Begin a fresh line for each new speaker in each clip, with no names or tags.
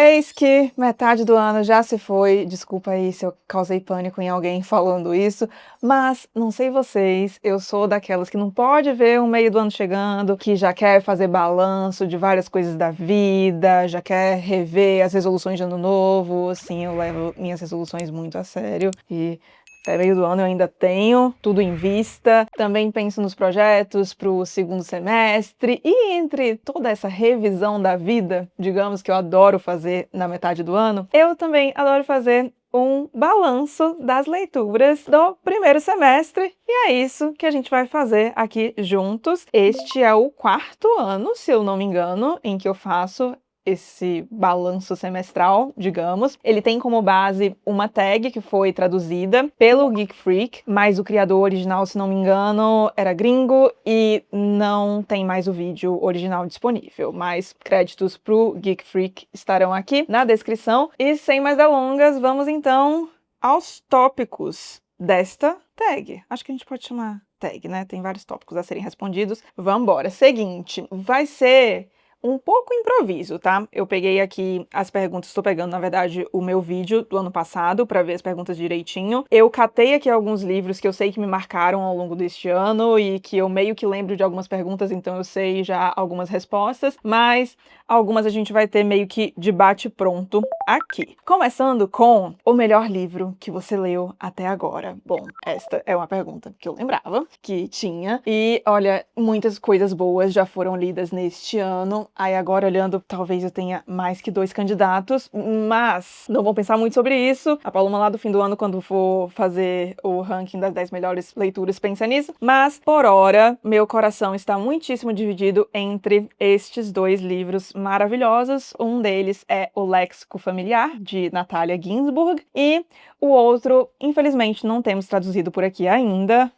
Eis que metade do ano já se foi, desculpa aí se eu causei pânico em alguém falando isso, mas não sei vocês, eu sou daquelas que não pode ver o meio do ano chegando, que já quer fazer balanço de várias coisas da vida, já quer rever as resoluções de ano novo, assim, eu levo minhas resoluções muito a sério e até meio do ano eu ainda tenho tudo em vista. Também penso nos projetos para o segundo semestre e entre toda essa revisão da vida, digamos que eu adoro fazer na metade do ano, eu também adoro fazer um balanço das leituras do primeiro semestre e é isso que a gente vai fazer aqui juntos. Este é o 4º ano, se eu não me engano, em que eu faço esse balanço semestral, digamos. Ele tem como base uma tag que foi traduzida pelo Geek Freak, mas o criador original, se não me engano, era gringo e não tem mais o vídeo original disponível. Mas créditos pro Geek Freak estarão aqui na descrição. E sem mais delongas, vamos então aos tópicos desta tag. Acho que a gente pode chamar tag, né? Tem vários tópicos a serem respondidos. Vambora. Seguinte, vai ser um pouco improviso, tá? Eu peguei aqui as perguntas, estou pegando, na verdade, o meu vídeo do ano passado para ver as perguntas direitinho. Eu catei aqui alguns livros que eu sei que me marcaram ao longo deste ano e que eu meio que lembro de algumas perguntas, então eu sei já algumas respostas, mas algumas a gente vai ter meio que de bate-pronto aqui. Começando com o melhor livro que você leu até agora. Bom, esta é uma pergunta que eu lembrava que tinha e, olha, muitas coisas boas já foram lidas neste ano. Aí agora, olhando, talvez eu tenha mais que 2 candidatos, mas não vou pensar muito sobre isso. A Paloma lá do fim do ano, quando for fazer o ranking das 10 melhores leituras, pensa nisso. Mas, por hora, meu coração está muitíssimo dividido entre estes 2 livros maravilhosos. Um deles é O Léxico Familiar, de Natalia Ginzburg, e o outro, infelizmente, não temos traduzido por aqui ainda.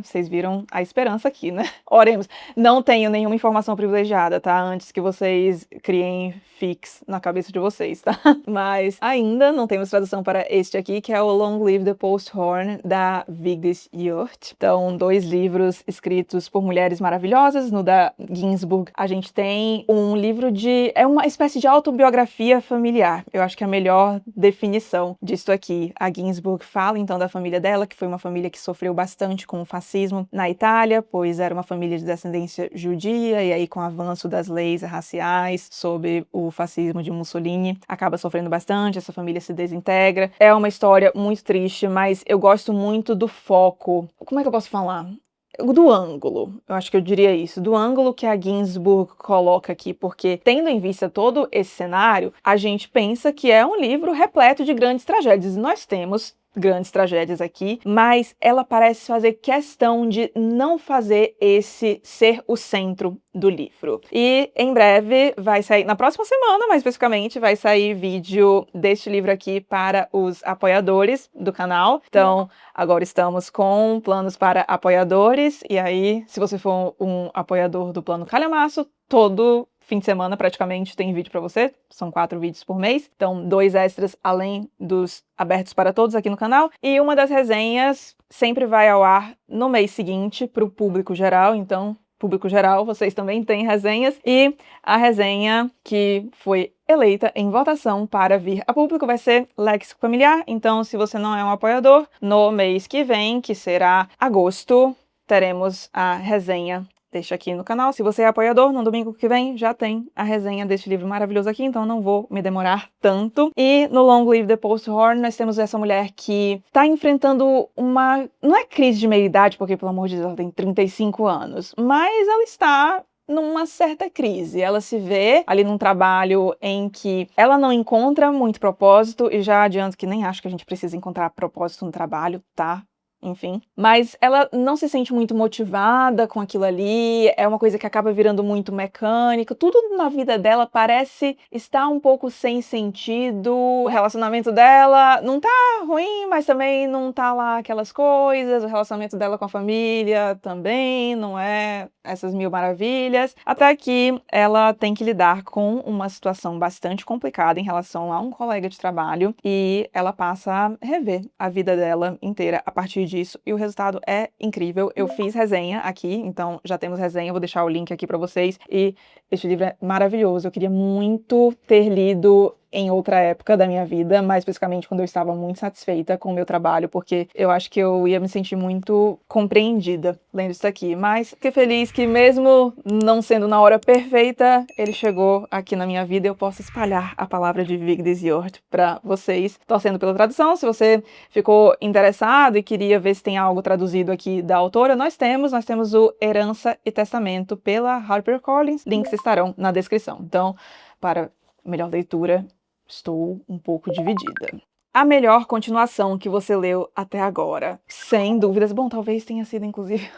Vocês viram a esperança aqui, né? Oremos. Não tenho nenhuma informação privilegiada, tá? Antes que vocês criem fics na cabeça de vocês, tá? Mas ainda não temos tradução para este aqui, que é o Long Live the Posthorn, da Vigdis Hjorth. Então, 2 livros escritos por mulheres maravilhosas. No da Ginzburg, a gente tem um livro de... é uma espécie de autobiografia familiar. Eu acho que é a melhor definição disto aqui. A Ginzburg fala, então, da família dela, que foi uma família que sofreu bastante com o fascismo na Itália, pois era uma família de descendência judia, e aí com o avanço das leis raciais sob o fascismo de Mussolini, acaba sofrendo bastante, essa família se desintegra. É uma história muito triste, mas eu gosto muito do foco. Como é que eu posso falar? Do ângulo, eu acho que eu diria isso, do ângulo que a Ginzburg coloca aqui, porque tendo em vista todo esse cenário, a gente pensa que é um livro repleto de grandes tragédias, e nós temos grandes tragédias aqui, mas ela parece fazer questão de não fazer esse ser o centro do livro. E em breve vai sair, na próxima semana, mais especificamente, vai sair vídeo deste livro aqui para os apoiadores do canal. Então, agora estamos com planos para apoiadores, e aí, se você for um apoiador do Plano Calhamaço, todo fim de semana praticamente tem vídeo para você, são 4 vídeos por mês, então 2 extras além dos abertos para todos aqui no canal, e uma das resenhas sempre vai ao ar no mês seguinte para o público geral, então público geral, vocês também têm resenhas, e a resenha que foi eleita em votação para vir a público vai ser Léxico Familiar, então se você não é um apoiador, no mês que vem, que será agosto, teremos a resenha deste aqui no canal. Se você é apoiador, no domingo que vem já tem a resenha deste livro maravilhoso aqui, então não vou me demorar tanto. E no Long Live the Posthorn nós temos essa mulher que tá enfrentando uma... não é crise de meia-idade, porque pelo amor de Deus ela tem 35 anos, mas ela está numa certa crise. Ela se vê ali num trabalho em que ela não encontra muito propósito, e já adianto que nem acho que a gente precisa encontrar propósito no trabalho, tá? Enfim, mas ela não se sente muito motivada com aquilo ali, é uma coisa que acaba virando muito mecânica, tudo na vida dela parece estar um pouco sem sentido, o relacionamento dela não tá ruim, mas também não tá lá aquelas coisas, o relacionamento dela com a família também não é essas mil maravilhas, até que ela tem que lidar com uma situação bastante complicada em relação a um colega de trabalho, e ela passa a rever a vida dela inteira a partir disso, e o resultado é incrível. Eu fiz resenha aqui, então já temos resenha, vou deixar o link aqui pra vocês, e este livro é maravilhoso. Eu queria muito ter lido em outra época da minha vida, mais especificamente quando eu estava muito satisfeita com o meu trabalho, porque eu acho que eu ia me sentir muito compreendida lendo isso aqui. Mas fiquei feliz que mesmo não sendo na hora perfeita, ele chegou aqui na minha vida e eu posso espalhar a palavra de Vigdis Hjorth para vocês, torcendo pela tradução. Se você ficou interessado e queria ver se tem algo traduzido aqui da autora, nós temos o Herança e Testamento pela HarperCollins, links estarão na descrição. Então, para melhor leitura, estou um pouco dividida. A melhor continuação que você leu até agora, sem dúvidas, bom, talvez tenha sido inclusive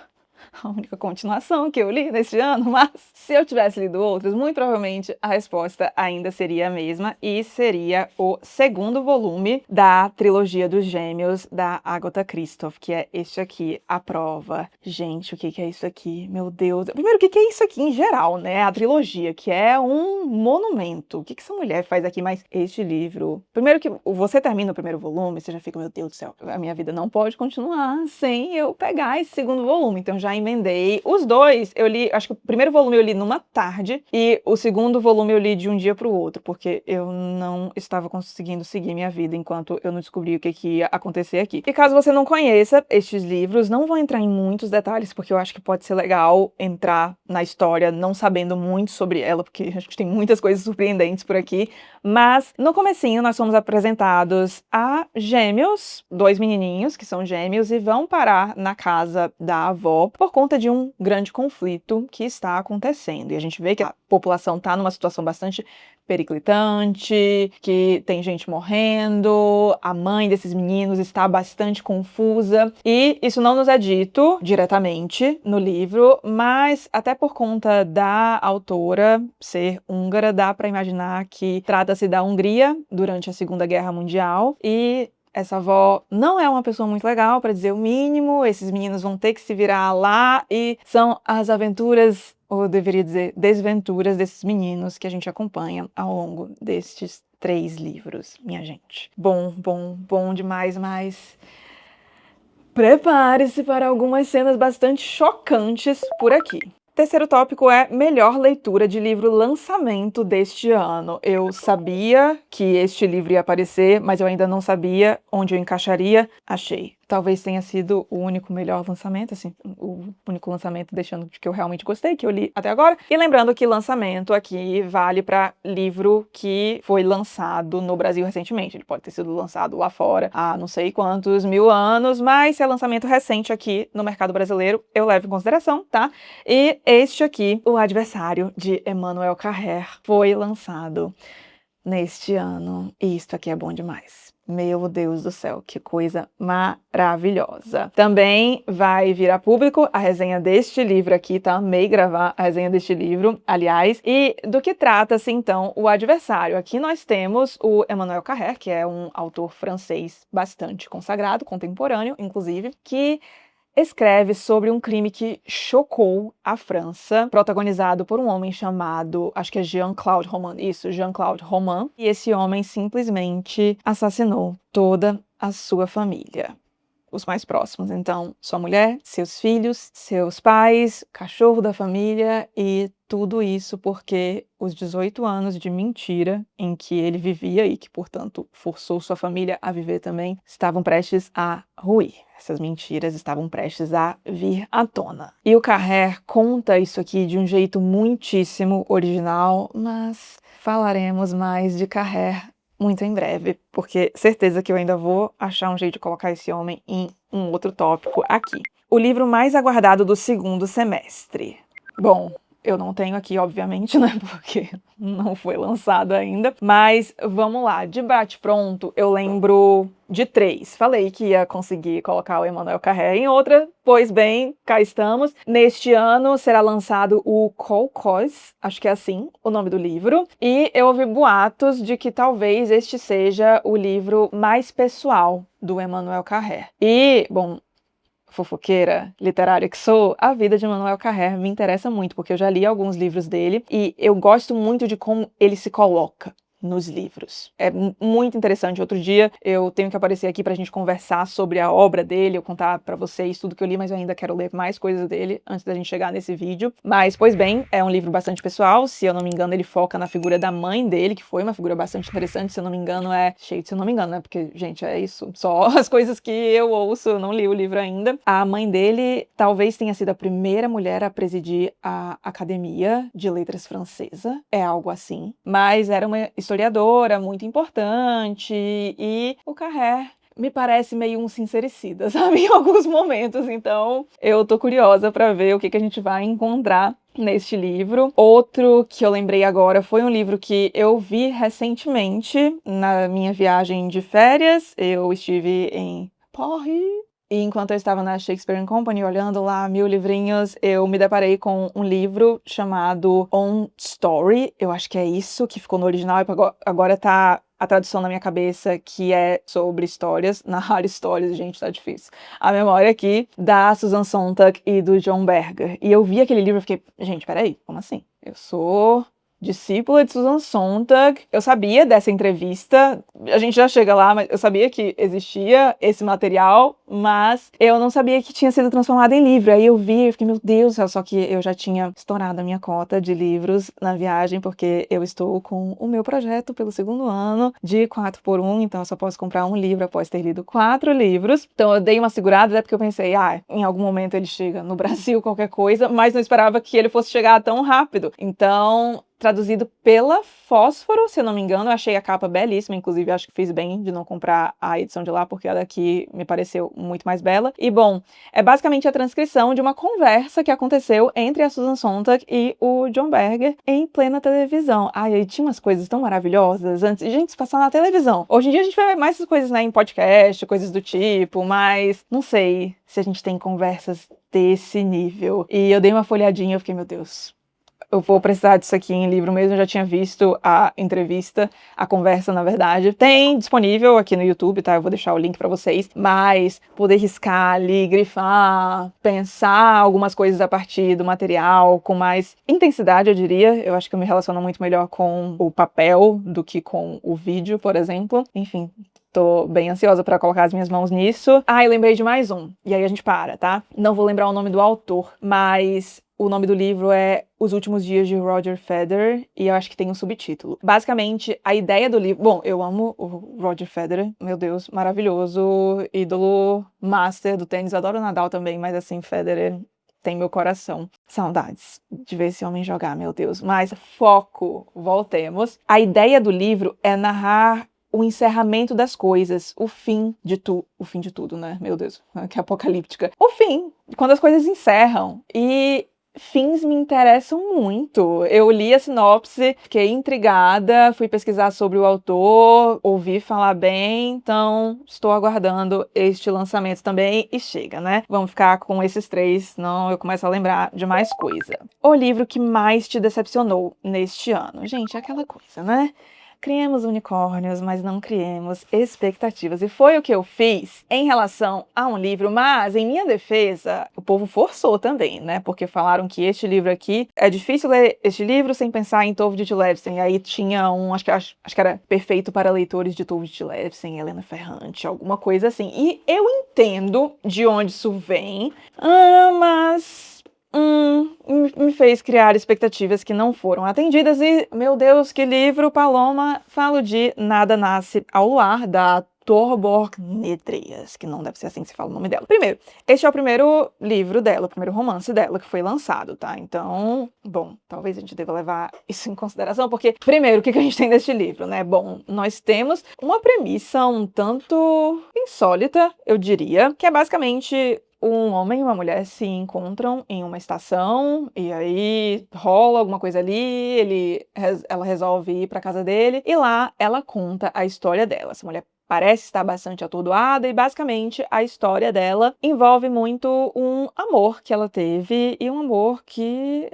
a única continuação que eu li neste ano, mas se eu tivesse lido outros, muito provavelmente a resposta ainda seria a mesma e seria o segundo volume da trilogia dos Gêmeos da Agatha Christoph, que é este aqui, A Prova. Gente, o que é isso aqui? Meu Deus. Primeiro, o que é isso aqui em geral, né? A trilogia, que é um monumento. O que essa mulher faz aqui? Mas este livro... Primeiro que você termina o primeiro volume, você já fica, meu Deus do céu, a minha vida não pode continuar sem eu pegar esse segundo volume. Então já emendei. Os dois eu li, acho que o primeiro volume eu li numa tarde e o segundo volume eu li de um dia para o outro, porque eu não estava conseguindo seguir minha vida enquanto eu não descobri o que ia acontecer aqui. E caso você não conheça estes livros, não vou entrar em muitos detalhes, porque eu acho que pode ser legal entrar na história não sabendo muito sobre ela, porque a gente tem muitas coisas surpreendentes por aqui, mas no comecinho nós somos apresentados a gêmeos, dois menininhos que são gêmeos e vão parar na casa da avó por conta de um grande conflito que está acontecendo. E a gente vê que a população está numa situação bastante periclitante, que tem gente morrendo, a mãe desses meninos está bastante confusa. E isso não nos é dito diretamente no livro, mas até por conta da autora ser húngara, dá para imaginar que trata-se da Hungria durante a Segunda Guerra Mundial e essa avó não é uma pessoa muito legal, para dizer o mínimo. Esses meninos vão ter que se virar lá e são as aventuras, ou eu deveria dizer desventuras, desses meninos que a gente acompanha ao longo destes 3 livros, minha gente. Bom demais, mas prepare-se para algumas cenas bastante chocantes por aqui. Terceiro tópico é melhor leitura de livro lançamento deste ano. Eu sabia que este livro ia aparecer, mas eu ainda não sabia onde eu encaixaria. Achei. Talvez tenha sido o único melhor lançamento, assim, o único lançamento deixando de que eu realmente gostei, que eu li até agora. E lembrando que lançamento aqui vale para livro que foi lançado no Brasil recentemente. Ele pode ter sido lançado lá fora há não sei quantos mil anos, mas se é lançamento recente aqui no mercado brasileiro, eu levo em consideração, tá? E este aqui, O Adversário, de Emmanuel Carrère, foi lançado neste ano. E isto aqui é bom demais. Meu Deus do céu, que coisa maravilhosa. Também vai vir a público a resenha deste livro aqui, tá? Amei gravar a resenha deste livro, aliás. E do que trata-se, então, O Adversário? Aqui nós temos o Emmanuel Carrère, que é um autor francês bastante consagrado, contemporâneo, inclusive, que escreve sobre um crime que chocou a França, protagonizado por um homem chamado, acho que é Jean-Claude Roman, isso, Jean-Claude Roman, e esse homem simplesmente assassinou toda a sua família. Os mais próximos, então, sua mulher, seus filhos, seus pais, cachorro da família e tudo isso porque os 18 anos de mentira em que ele vivia e que, portanto, forçou sua família a viver também, estavam prestes a ruir. Essas mentiras estavam prestes a vir à tona. E o Carrère conta isso aqui de um jeito muitíssimo original, mas falaremos mais de Carrère muito em breve, porque certeza que eu ainda vou achar um jeito de colocar esse homem em um outro tópico aqui. O livro mais aguardado do segundo semestre. Bom, eu não tenho aqui, obviamente, né, porque não foi lançado ainda, mas vamos lá, de bate-pronto eu lembro de 3. Falei que ia conseguir colocar o Emmanuel Carrère em outra, pois bem, cá estamos. Neste ano será lançado o Kolkhoz, acho que é assim o nome do livro, e eu ouvi boatos de que talvez este seja o livro mais pessoal do Emmanuel Carrère. E, bom, fofoqueira literária que sou, a vida de Emmanuel Carrère me interessa muito, porque eu já li alguns livros dele e eu gosto muito de como ele se coloca nos livros. É muito interessante. Outro dia eu tenho que aparecer aqui pra gente conversar sobre a obra dele, eu contar pra vocês tudo que eu li, mas eu ainda quero ler mais coisas dele antes da gente chegar nesse vídeo. Mas, pois bem, é um livro bastante pessoal. Se eu não me engano, ele foca na figura da mãe dele, que foi uma figura bastante interessante. Se eu não me engano, cheio de se eu não me engano, né? Porque, gente, é isso. Só as coisas que eu ouço, eu não li o livro ainda. A mãe dele talvez tenha sido a primeira mulher a presidir a Academia de Letras Francesa. É algo assim. Mas era uma historiadora muito importante e o Carrère me parece meio um sincericida, sabe? Em alguns momentos. Então, eu tô curiosa pra ver o que a gente vai encontrar neste livro. Outro que eu lembrei agora foi um livro que eu vi recentemente na minha viagem de férias. Eu estive em Paris. E enquanto eu estava na Shakespeare Company olhando lá 1000 livrinhos, eu me deparei com um livro chamado On Story. Eu acho que é isso que ficou no original, e agora tá a tradução na minha cabeça, que é sobre histórias, narrar histórias, gente, tá difícil. A memória aqui da Susan Sontag e do John Berger. E eu vi aquele livro e fiquei, gente, peraí, como assim? Eu sou discípula de Susan Sontag. Eu sabia dessa entrevista, a gente já chega lá, mas eu sabia que existia esse material, mas eu não sabia que tinha sido transformado em livro. Aí eu vi e fiquei, meu Deus do céu, só que eu já tinha estourado a minha cota de livros na viagem, porque eu estou com o meu projeto pelo 2º ano de 4x1, então eu só posso comprar um livro após ter lido 4 livros. Então eu dei uma segurada, até porque eu pensei, em algum momento ele chega no Brasil, qualquer coisa, mas não esperava que ele fosse chegar tão rápido. Então, traduzido pela Fósforo, se eu não me engano. Eu achei a capa belíssima, inclusive acho que fiz bem de não comprar a edição de lá, porque a daqui me pareceu muito mais bela. E, bom, é basicamente a transcrição de uma conversa que aconteceu entre a Susan Sontag e o John Berger em plena televisão. Aí tinha umas coisas tão maravilhosas antes de gente se passar na televisão. Hoje em dia a gente vê mais essas coisas, né, em podcast, coisas do tipo, mas não sei se a gente tem conversas desse nível. E eu dei uma folhadinha e eu fiquei, meu Deus, eu vou precisar disso aqui em livro mesmo. Eu já tinha visto a entrevista, a conversa, na verdade. Tem disponível aqui no YouTube, tá? Eu vou deixar o link pra vocês. Mas poder riscar ali, grifar, pensar algumas coisas a partir do material com mais intensidade, eu diria. Eu acho que eu me relaciono muito melhor com o papel do que com o vídeo, por exemplo. Enfim, tô bem ansiosa pra colocar as minhas mãos nisso. E lembrei de mais um. E aí a gente para, tá? Não vou lembrar o nome do autor, mas o nome do livro é Os Últimos Dias de Roger Federer, e eu acho que tem um subtítulo. Basicamente, a ideia do livro... Bom, eu amo o Roger Federer, meu Deus, maravilhoso, ídolo master do tênis. Adoro o Nadal também, mas assim, Federer tem meu coração. Saudades de ver esse homem jogar, meu Deus. Mas foco, voltemos. A ideia do livro é narrar o encerramento das coisas, o fim de tudo, né? Meu Deus, que apocalíptica. O fim, quando as coisas encerram. E fins me interessam muito. Eu li a sinopse, fiquei intrigada, fui pesquisar sobre o autor, ouvi falar bem, então estou aguardando este lançamento também. E chega, né? Vamos ficar com esses 3, senão eu começo a lembrar de mais coisa. O livro que mais te decepcionou neste ano? Gente, é aquela coisa, né? Criemos unicórnios, mas não criemos expectativas. E foi o que eu fiz em relação a um livro, mas em minha defesa, o povo forçou também, né? Porque falaram que este livro aqui, é difícil ler este livro sem pensar em Tove de Levsen. E aí tinha acho que era perfeito para leitores de Tove de Levsen, Helena Ferrante, alguma coisa assim. E eu entendo de onde isso vem, mas me fez criar expectativas que não foram atendidas. E, meu Deus, que livro, Paloma! Falo de Nada Nasce ao Luar, da Torborg Nedreas, que não deve ser assim que se fala o nome dela. Primeiro, este é o primeiro livro dela, o primeiro romance dela que foi lançado, tá? Então, bom, talvez a gente deva levar isso em consideração, porque, primeiro, o que a gente tem neste livro, né? Bom, nós temos uma premissa um tanto insólita, eu diria, que é basicamente um homem e uma mulher se encontram em uma estação e aí rola alguma coisa ali, ela resolve ir pra casa dele e lá ela conta a história dela. Essa mulher parece estar bastante atordoada e basicamente a história dela envolve muito um amor que ela teve e um amor que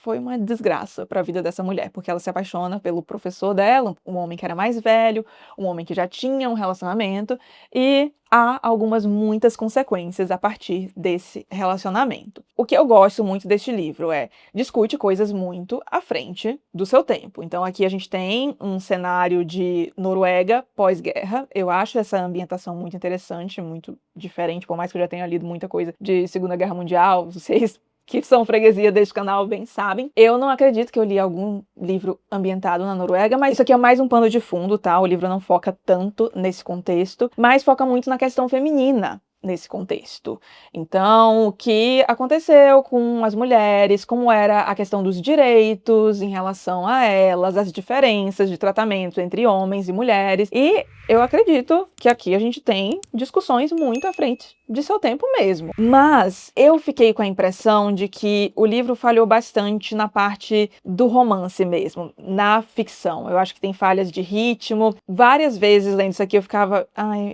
foi uma desgraça para a vida dessa mulher, porque ela se apaixona pelo professor dela, um homem que era mais velho, um homem que já tinha um relacionamento e há muitas consequências a partir desse relacionamento. O que eu gosto muito deste livro discute coisas muito à frente do seu tempo. Então aqui a gente tem um cenário de Noruega pós-guerra. Eu acho essa ambientação muito interessante, muito diferente, por mais que eu já tenha lido muita coisa de Segunda Guerra Mundial. Vocês que são freguesia deste canal bem sabem. Eu não acredito que eu li algum livro ambientado na Noruega, mas isso aqui é mais um pano de fundo, tá? O livro não foca tanto nesse contexto, mas foca muito na questão feminina nesse contexto. Então, o que aconteceu com as mulheres, como era a questão dos direitos em relação a elas, as diferenças de tratamento entre homens e mulheres. E eu acredito que aqui a gente tem discussões muito à frente de seu tempo mesmo. Mas eu fiquei com a impressão de que o livro falhou bastante na parte do romance mesmo, na ficção. Eu acho que tem falhas de ritmo. Várias vezes lendo isso aqui eu ficava,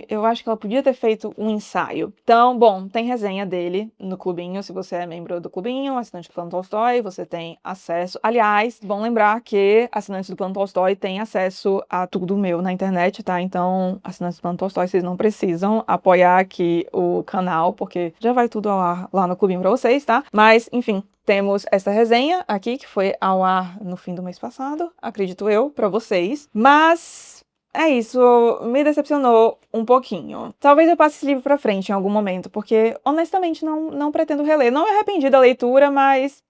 eu acho que ela podia ter feito um ensaio. Então, bom, tem resenha dele no Clubinho. Se você é membro do Clubinho, assinante do Plano Tolstói, você tem acesso. Aliás, bom lembrar que assinantes do Plano Tolstói têm acesso a tudo meu na internet, tá? Então, assinantes do Plano Tolstói, vocês não precisam apoiar aqui o canal, porque já vai tudo ao ar lá no Clubinho pra vocês, tá? Mas, enfim, temos essa resenha aqui, que foi ao ar no fim do mês passado, acredito eu, pra vocês. Mas é isso, me decepcionou um pouquinho. Talvez eu passe esse livro pra frente em algum momento, porque, honestamente, não pretendo reler. Não me arrependi da leitura, mas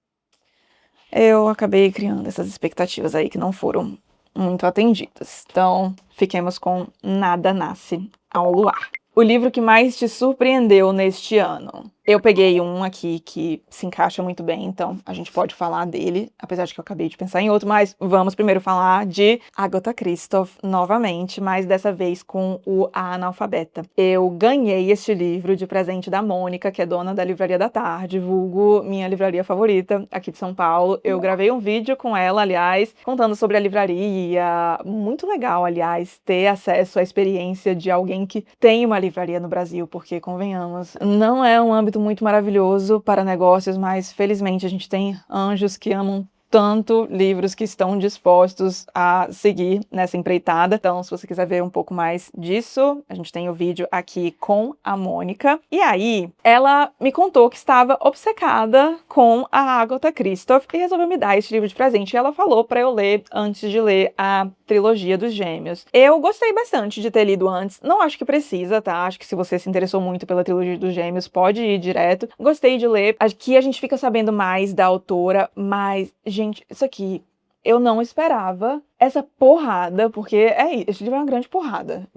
eu acabei criando essas expectativas aí que não foram muito atendidas. Então, fiquemos com Nada Nasce ao Luar. O livro que mais te surpreendeu neste ano? Eu peguei um aqui que se encaixa muito bem, então a gente pode falar dele, apesar de que eu acabei de pensar em outro, mas vamos primeiro falar de Agatha Christie novamente, mas dessa vez com o A Analfabeta. Eu ganhei este livro de presente da Mônica, que é dona da Livraria da Tarde, vulgo minha livraria favorita aqui de São Paulo. Eu gravei um vídeo com ela, aliás, contando sobre a livraria. Muito legal, aliás, ter acesso à experiência de alguém que tem uma livraria no Brasil, porque, convenhamos, não é um âmbito muito maravilhoso para negócios, mas felizmente a gente tem anjos que amam tanto livros que estão dispostos a seguir nessa empreitada. Então, se você quiser ver um pouco mais disso, a gente tem o vídeo aqui com a Mônica. E aí, ela me contou que estava obcecada com a Agatha Christie e resolveu me dar esse livro de presente. E ela falou para eu ler antes de ler a trilogia dos Gêmeos. Eu gostei bastante de ter lido antes. Não acho que precisa, tá? Acho que se você se interessou muito pela trilogia dos Gêmeos, pode ir direto. Gostei de ler. Aqui a gente fica sabendo mais da autora, mas, gente, isso aqui eu não esperava essa porrada, porque esse livro é uma grande porrada.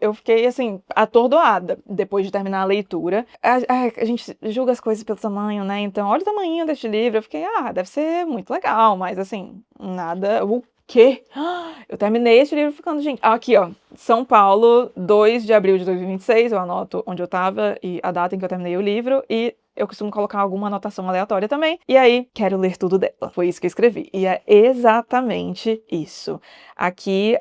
Eu fiquei, assim, atordoada depois de terminar a leitura. A gente julga as coisas pelo tamanho, né? Então, olha o tamanho deste livro. Eu fiquei, deve ser muito legal, mas, assim, nada... O quê? Eu terminei esse livro ficando, gente... Aqui, ó. São Paulo, 2 de abril de 2026. Eu anoto onde eu tava e a data em que eu terminei o livro. E eu costumo colocar alguma anotação aleatória também. E aí, quero ler tudo dela. Foi isso que eu escrevi. E é exatamente isso. Aqui,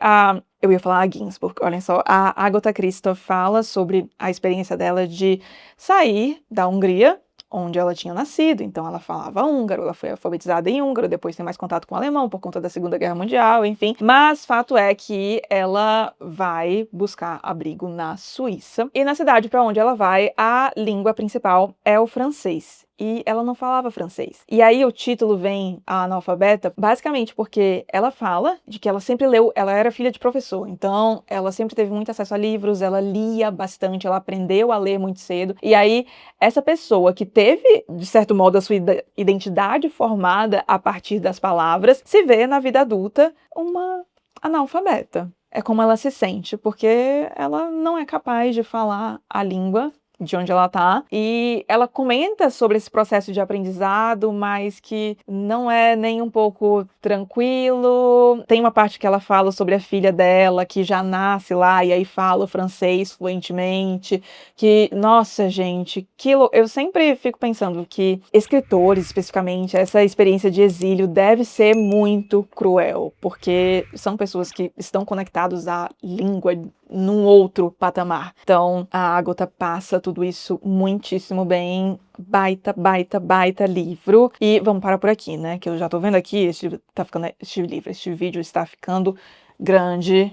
eu ia falar a Ginsburg, olhem só. A Agatha Christie fala sobre a experiência dela de sair da Hungria, onde ela tinha nascido, então ela falava húngaro, ela foi alfabetizada em húngaro, depois tem mais contato com o alemão por conta da Segunda Guerra Mundial, enfim. Mas fato é que ela vai buscar abrigo na Suíça, e na cidade para onde ela vai, a língua principal é o francês. E ela não falava francês. E aí o título vem, A Analfabeta, basicamente porque ela fala de que ela sempre leu, ela era filha de professor, então ela sempre teve muito acesso a livros, ela lia bastante, ela aprendeu a ler muito cedo. E aí essa pessoa que teve, de certo modo, a sua identidade formada a partir das palavras, se vê na vida adulta uma analfabeta. É como ela se sente, porque ela não é capaz de falar a língua de onde ela tá, e ela comenta sobre esse processo de aprendizado, mas que não é nem um pouco tranquilo. Tem uma parte que ela fala sobre a filha dela, que já nasce lá, e aí fala o francês fluentemente, que, nossa, gente, eu sempre fico pensando que escritores, especificamente, essa experiência de exílio deve ser muito cruel, porque são pessoas que estão conectados à língua num outro patamar. Então, a Agatha passa tudo isso muitíssimo bem. Baita, baita, baita livro. E vamos parar por aqui, né? Que eu já tô vendo aqui, este vídeo está ficando grande.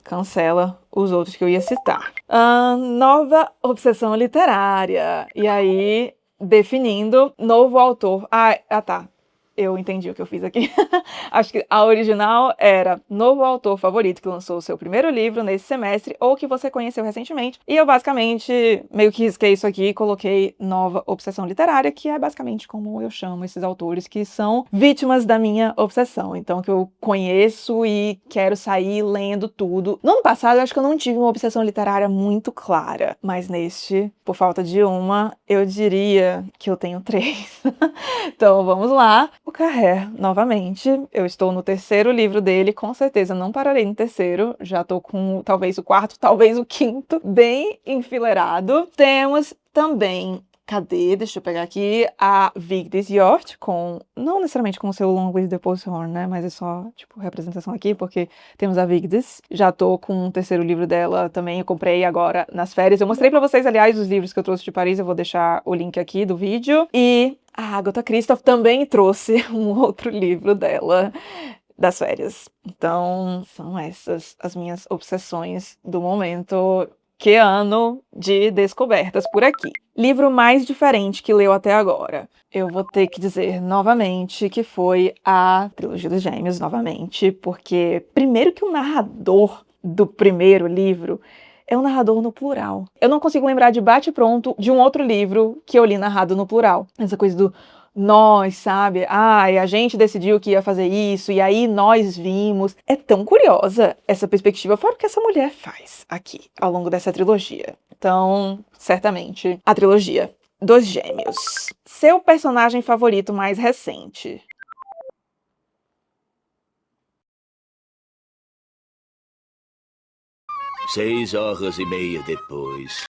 cancela os outros que eu ia citar. Nova obsessão literária. E aí, definindo novo autor. Tá. Eu entendi o que eu fiz aqui. Acho que a original era novo autor favorito que lançou o seu primeiro livro nesse semestre ou que você conheceu recentemente. E eu basicamente meio que risquei isso aqui e coloquei nova obsessão literária, que é basicamente como eu chamo esses autores que são vítimas da minha obsessão. Então, que eu conheço e quero sair lendo tudo. No ano passado, eu acho que eu não tive uma obsessão literária muito clara. Mas neste, por falta de uma, eu diria que eu tenho 3. Então, vamos lá. O Carré, novamente. Eu estou no terceiro livro dele, com certeza não pararei no terceiro. Já tô com talvez o quarto, talvez o quinto, bem enfileirado. Temos também, cadê? Deixa eu pegar aqui, a Vigdis Hjorth, não necessariamente com o seu Long with the Posthorn, né? Mas é só, tipo, representação aqui, porque temos a Vigdis. Já tô com o terceiro livro dela também, eu comprei agora nas férias. Eu mostrei pra vocês, aliás, os livros que eu trouxe de Paris, eu vou deixar o link aqui do vídeo. E a Agatha Christoph também trouxe um outro livro dela das férias. Então, são essas as minhas obsessões do momento. Que ano de descobertas por aqui. Livro mais diferente que leu até agora. Eu vou ter que dizer novamente que foi a Trilogia dos Gêmeos, novamente, porque primeiro que o narrador do primeiro livro é um narrador no plural. Eu não consigo lembrar de bate-pronto de um outro livro que eu li narrado no plural. Essa coisa do nós, sabe? A gente decidiu que ia fazer isso, e aí nós vimos. É tão curiosa essa perspectiva, fora o que essa mulher faz aqui, ao longo dessa trilogia. Então, certamente, a trilogia dos Gêmeos. Seu personagem favorito mais recente?
6 horas e meia depois.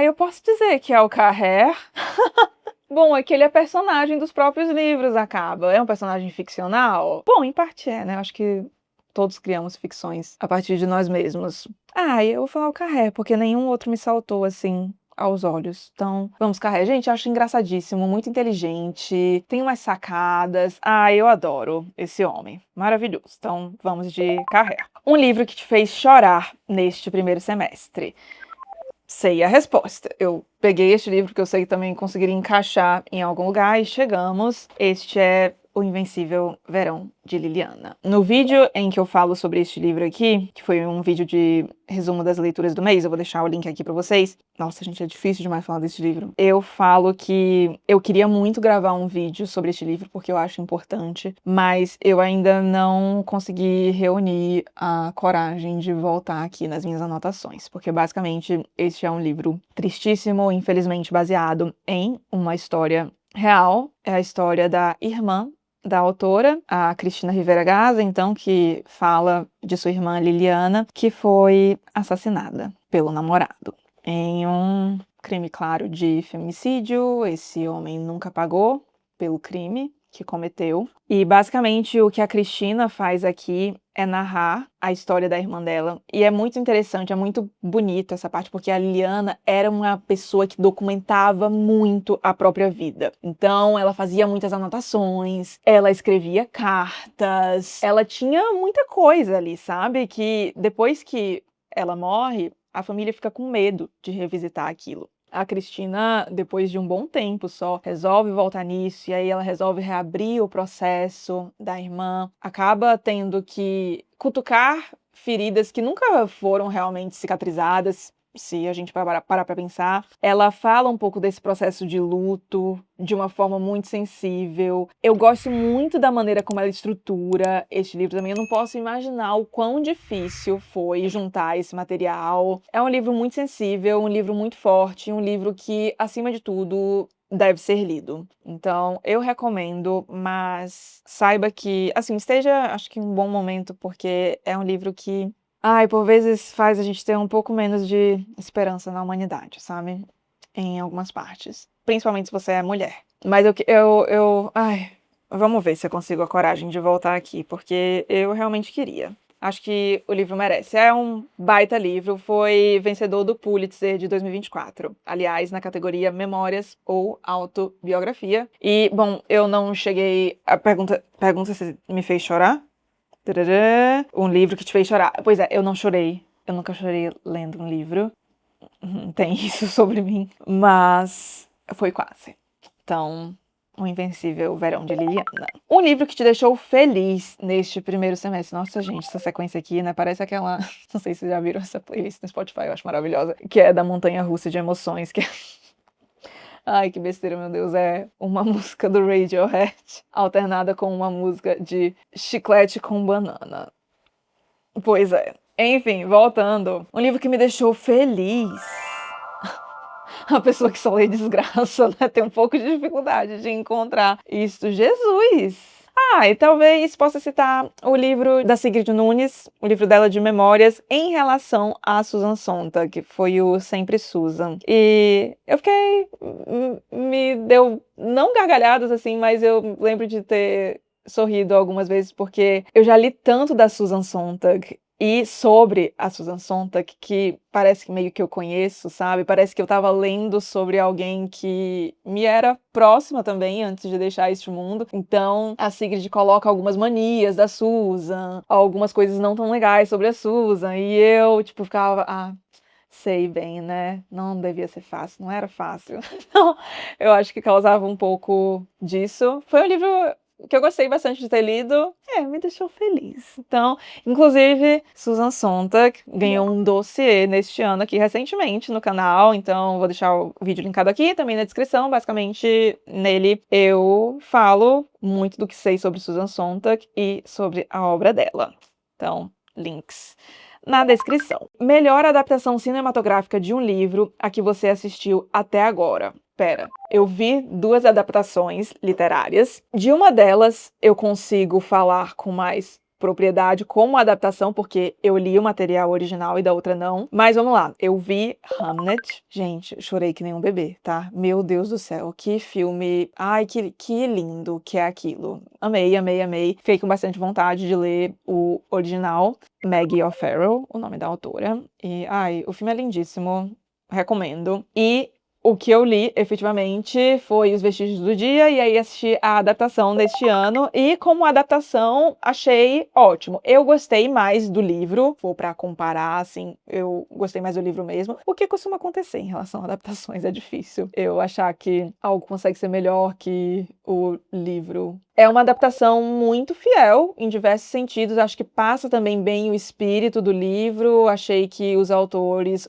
Eu posso dizer que é o Carré. Bom, é que ele é personagem dos próprios livros, acaba. É um personagem ficcional? Bom, em parte é, né? Acho que todos criamos ficções a partir de nós mesmos. Eu vou falar o Carré, porque nenhum outro me saltou assim aos olhos. Então, vamos, Carré. Gente, acho engraçadíssimo, muito inteligente, tem umas sacadas. Eu adoro esse homem. Maravilhoso. Então, vamos de Carré. Um livro que te fez chorar neste primeiro semestre. Sei a resposta. Eu peguei este livro que eu sei que também conseguiria encaixar em algum lugar e chegamos. Este é O Invencível Verão de Liliana. No vídeo em que eu falo sobre este livro aqui, que foi um vídeo de resumo das leituras do mês, eu vou deixar o link aqui pra vocês. Nossa, gente, é difícil demais falar desse livro. Eu falo que eu queria muito gravar um vídeo sobre este livro, porque eu acho importante, mas eu ainda não consegui reunir a coragem de voltar aqui nas minhas anotações, porque basicamente este é um livro tristíssimo, infelizmente baseado em uma história real. É a história da irmã da autora, a Cristina Rivera Garza, então, que fala de sua irmã Liliana, que foi assassinada pelo namorado em um crime, claro, de feminicídio. Esse homem nunca pagou pelo crime que cometeu. E basicamente o que a Cristina faz aqui é narrar a história da irmã dela. E é muito interessante, é muito bonito essa parte, porque a Liliana era uma pessoa que documentava muito a própria vida. Então, ela fazia muitas anotações, ela escrevia cartas, ela tinha muita coisa ali, sabe? Que depois que ela morre, a família fica com medo de revisitar aquilo. A Cristina, depois de um bom tempo só, resolve voltar nisso, e aí ela resolve reabrir o processo da irmã, acaba tendo que cutucar feridas que nunca foram realmente cicatrizadas, se a gente parar pra pensar. Ela fala um pouco desse processo de luto de uma forma muito sensível. Eu gosto muito da maneira como ela estrutura este livro também. Eu não posso imaginar o quão difícil foi juntar esse material. É um livro muito sensível, um livro muito forte, um livro que, acima de tudo, deve ser lido. Então, eu recomendo, mas saiba que, assim, esteja, acho que em um bom momento, porque é um livro que por vezes faz a gente ter um pouco menos de esperança na humanidade, sabe? Em algumas partes. Principalmente se você é mulher. Mas vamos ver se eu consigo a coragem de voltar aqui, porque eu realmente queria. Acho que o livro merece. É um baita livro, foi vencedor do Pulitzer de 2024. Aliás, na categoria Memórias ou Autobiografia. E, bom, eu não cheguei... A pergunta se me fez chorar? Tarará. Um livro que te fez chorar. Pois é, eu não chorei. Eu nunca chorei lendo um livro. Tem isso sobre mim. Mas foi quase. Então, O Invencível Verão de Liliana. Um livro que te deixou feliz neste primeiro semestre. Nossa, gente, essa sequência aqui, né? Parece aquela... Não sei se vocês já viram essa playlist no Spotify, eu acho maravilhosa. Que é da Montanha Russa de Emoções, que é... Ai, que besteira, meu Deus. É uma música do Radiohead alternada com uma música de Chiclete com Banana. Pois é. Enfim, voltando. Um livro que me deixou feliz. A pessoa que só lê desgraça, né? Tem um pouco de dificuldade de encontrar isso. Jesus! E talvez possa citar o livro da Sigrid Nunes, o livro dela de memórias, em relação a Susan Sontag, que foi o Sempre Susan. E eu fiquei... Me deu, não gargalhadas assim, mas eu lembro de ter sorrido algumas vezes, porque eu já li tanto da Susan Sontag e sobre a Susan Sontag, que parece que meio que eu conheço, sabe? Parece que eu tava lendo sobre alguém que me era próxima também, antes de deixar este mundo. Então, a Sigrid coloca algumas manias da Susan, algumas coisas não tão legais sobre a Susan, e eu, tipo, ficava... sei bem, né? Não devia ser fácil, não era fácil. Então, eu acho que causava um pouco disso. Foi um livro que eu gostei bastante de ter lido. Me deixou feliz. Então, inclusive, Susan Sontag ganhou um dossiê neste ano aqui recentemente no canal, então vou deixar o vídeo linkado aqui, também na descrição. Basicamente, nele eu falo muito do que sei sobre Susan Sontag e sobre a obra dela. Então, links na descrição. Melhor adaptação cinematográfica de um livro a que você assistiu até agora. Pera, eu vi 2 adaptações literárias. De uma delas, eu consigo falar com mais propriedade como adaptação, porque eu li o material original e da outra não. Mas vamos lá, eu vi Hamnet. Gente, chorei que nem um bebê, tá? Meu Deus do céu, que filme... Ai, que lindo que é aquilo. Amei, amei, amei. Fiquei com bastante vontade de ler o original. Maggie O'Farrell, o nome da autora. E, o filme é lindíssimo. Recomendo. E o que eu li, efetivamente, foi Os Vestígios do Dia, e aí assisti a adaptação deste ano, e como adaptação, achei ótimo. Eu gostei mais do livro, vou pra comparar, assim, eu gostei mais do livro mesmo. O que costuma acontecer em relação a adaptações, é difícil eu achar que algo consegue ser melhor que o livro. É uma adaptação muito fiel, em diversos sentidos. Acho que passa também bem o espírito do livro. Achei que os atores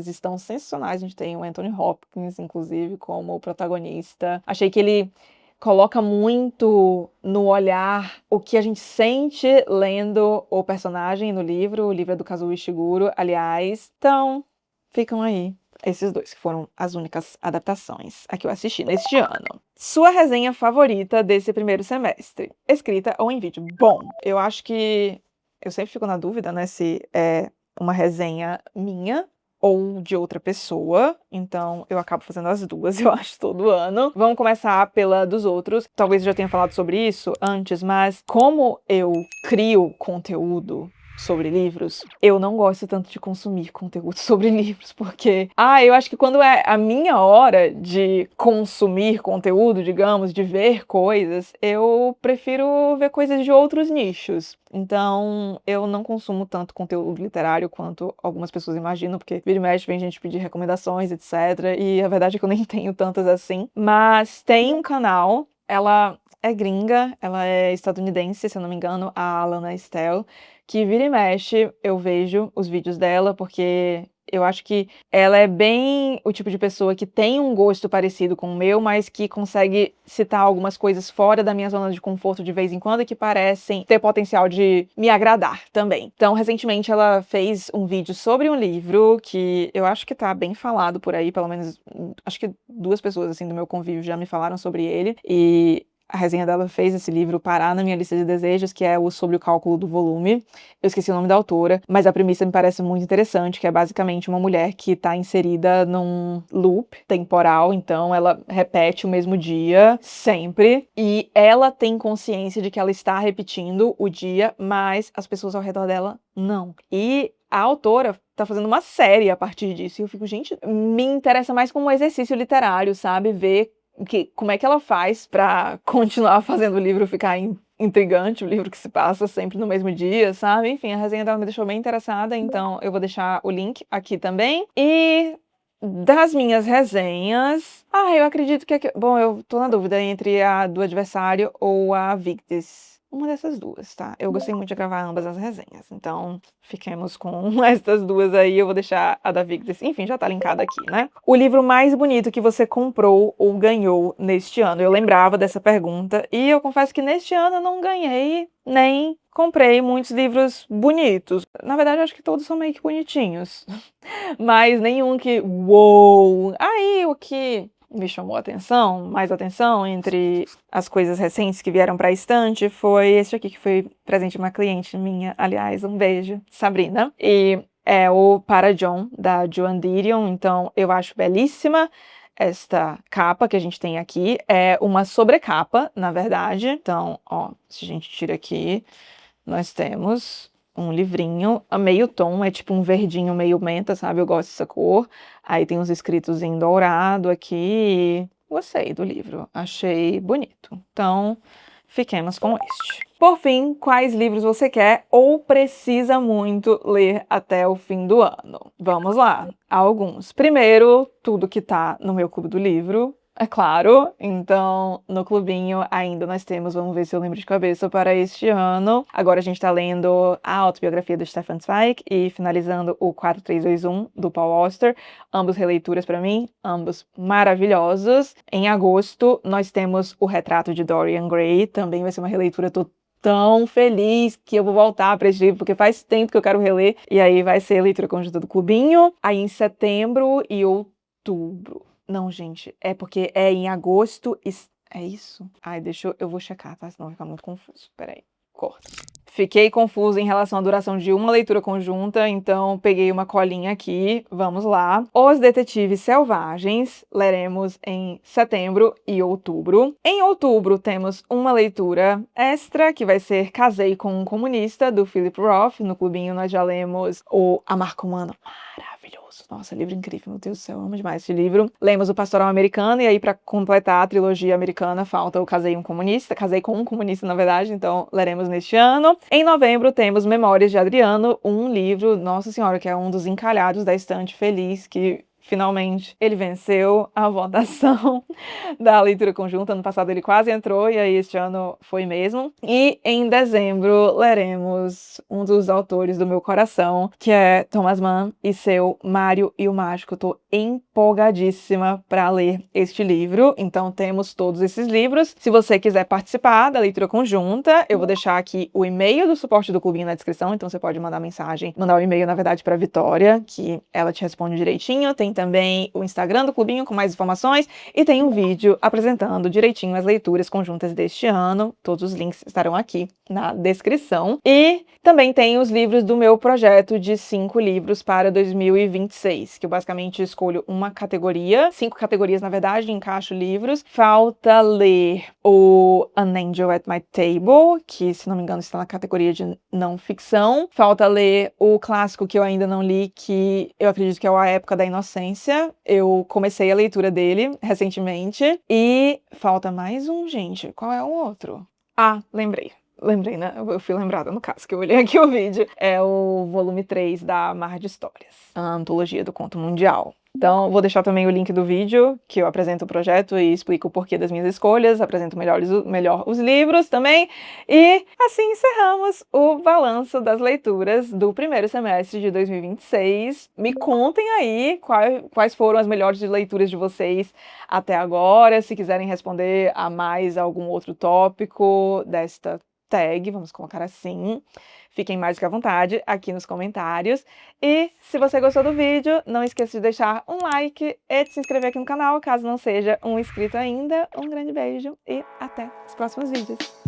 estão sensacionais. A gente tem o Anthony Hopkins, inclusive, como protagonista. Achei que ele coloca muito no olhar o que a gente sente lendo o personagem no livro. O livro é do Kazuo Ishiguro, aliás. Então, ficam aí esses 2, que foram as únicas adaptações a que eu assisti neste ano. Sua resenha favorita desse primeiro semestre? Escrita ou em vídeo? Bom, eu acho que... Eu sempre fico na dúvida, né, se é uma resenha minha ou de outra pessoa, então eu acabo fazendo as 2, eu acho, todo ano. Vamos começar pela dos outros. Talvez eu já tenha falado sobre isso antes, mas como eu crio conteúdo sobre livros, eu não gosto tanto de consumir conteúdo sobre livros, porque, eu acho que quando é a minha hora de consumir conteúdo, digamos, de ver coisas, eu prefiro ver coisas de outros nichos. Então, eu não consumo tanto conteúdo literário quanto algumas pessoas imaginam, porque vira e mexe vem gente pedir recomendações, etc. E a verdade é que eu nem tenho tantas assim. Mas tem um canal, ela é gringa, ela é estadunidense, se eu não me engano, a Alana Estelle, que vira e mexe eu vejo os vídeos dela, porque eu acho que ela é bem o tipo de pessoa que tem um gosto parecido com o meu, mas que consegue citar algumas coisas fora da minha zona de conforto de vez em quando, que parecem ter potencial de me agradar também. Então, recentemente ela fez um vídeo sobre um livro que eu acho que tá bem falado por aí, pelo menos acho que 2 pessoas assim do meu convívio já me falaram sobre ele, e a resenha dela fez esse livro parar na minha lista de desejos, que é o Sobre o Cálculo do Volume. Eu esqueci o nome da autora, mas a premissa me parece muito interessante, que é basicamente uma mulher que está inserida num loop temporal, então ela repete o mesmo dia sempre, e ela tem consciência de que ela está repetindo o dia, mas as pessoas ao redor dela não. E a autora tá fazendo uma série a partir disso, e eu fico, gente, me interessa mais como um exercício literário, sabe? Ver como é que ela faz pra continuar fazendo o livro ficar em intrigante, o livro que se passa sempre no mesmo dia, sabe? Enfim, a resenha dela me deixou bem interessada, então eu vou deixar o link aqui também. E das minhas resenhas, eu acredito que bom, eu tô na dúvida entre a do Adversário ou a Victis. Uma dessas duas, tá? Eu gostei muito de gravar ambas as resenhas, então fiquemos com essas duas aí. Eu vou deixar a da Victis, enfim, já tá linkada aqui, né? O livro mais bonito que você comprou ou ganhou neste ano? Eu lembrava dessa pergunta e eu confesso que neste ano eu não ganhei nem comprei muitos livros bonitos. Na verdade, eu acho que todos são meio que bonitinhos, mas nenhum que, uou! Aí, o que me chamou mais atenção entre as coisas recentes que vieram para a estante foi esse aqui, que foi presente de uma cliente minha, aliás, um beijo, Sabrina, e é o Para John, da Joan Didion, então eu acho belíssima esta capa que a gente tem aqui, é uma sobrecapa, na verdade, então, ó, se a gente tira aqui, nós temos um livrinho a meio tom, é tipo um verdinho meio menta, sabe? Eu gosto dessa cor. Aí tem uns escritos em dourado aqui. Gostei do livro, achei bonito. Então, fiquemos com este. Por fim, quais livros você quer ou precisa muito ler até o fim do ano? Vamos lá, alguns. Primeiro, tudo que tá no meu clube do livro. É claro, então no clubinho ainda nós temos, vamos ver se eu lembro de cabeça, para este ano. Agora a gente tá lendo a autobiografia do Stefan Zweig e finalizando o 4321 do Paul Auster. Ambos releituras para mim, ambos maravilhosos. Em agosto nós temos o Retrato de Dorian Gray, também vai ser uma releitura tão feliz que eu vou voltar para esse livro, porque faz tempo que eu quero reler. E aí vai ser a leitura conjunta do clubinho. Aí em setembro e outubro. Não, gente, é porque é em agosto. É isso? Ai, eu vou checar, tá? Senão vai ficar muito confuso. Peraí, corta. Fiquei confusa em relação à duração de uma leitura conjunta, então peguei uma colinha aqui. Vamos lá. Os Detetives Selvagens, leremos em setembro e outubro. Em outubro temos uma leitura extra, que vai ser Casei com um Comunista, do Philip Roth. No clubinho nós já lemos o A Marca Humana. Maravilhoso. Nossa, livro incrível, meu Deus do céu, eu amo demais esse livro. Lemos o Pastoral Americano, e aí pra completar a trilogia americana falta o Casei com um Comunista, na verdade, então leremos neste ano. Em novembro temos Memórias de Adriano, um livro, nossa senhora, que é um dos encalhados da estante feliz, que finalmente ele venceu a votação da leitura conjunta. Ano passado ele quase entrou e aí este ano foi mesmo. E em dezembro leremos um dos autores do meu coração, que é Thomas Mann e seu Mário e o Mágico. Eu tô empolgadíssima para ler este livro. Então temos todos esses livros. Se você quiser participar da leitura conjunta, eu vou deixar aqui o e-mail do suporte do clubinho na descrição, então você pode mandar o e-mail, na verdade, para Vitória, que ela te responde direitinho. Tem também o Instagram do clubinho com mais informações e tem um vídeo apresentando direitinho as leituras conjuntas deste ano. Todos os links estarão aqui na descrição. E também tem os livros do meu projeto de 5 livros para 2026, que eu basicamente escolho uma categoria, 5 categorias na verdade, encaixo livros. Falta ler o An Angel at My Table, que se não me engano está na categoria de não ficção. Falta ler o clássico que eu ainda não li, que eu acredito que é A Época da Inocência. Eu comecei a leitura dele recentemente. E falta mais um, gente. Qual é o outro? Lembrei, né? Eu fui lembrada, no caso, que eu olhei aqui o vídeo. É o volume 3 da Mar de Histórias, a antologia do conto mundial. Então, vou deixar também o link do vídeo, que eu apresento o projeto e explico o porquê das minhas escolhas, apresento melhor os livros também. E assim encerramos o balanço das leituras do primeiro semestre de 2026. Me contem aí quais foram as melhores leituras de vocês até agora. Se quiserem responder a mais algum outro tópico desta tag, vamos colocar assim, fiquem mais que à vontade aqui nos comentários. E se você gostou do vídeo, não esqueça de deixar um like e de se inscrever aqui no canal, caso não seja um inscrito ainda. Um grande beijo e até os próximos vídeos.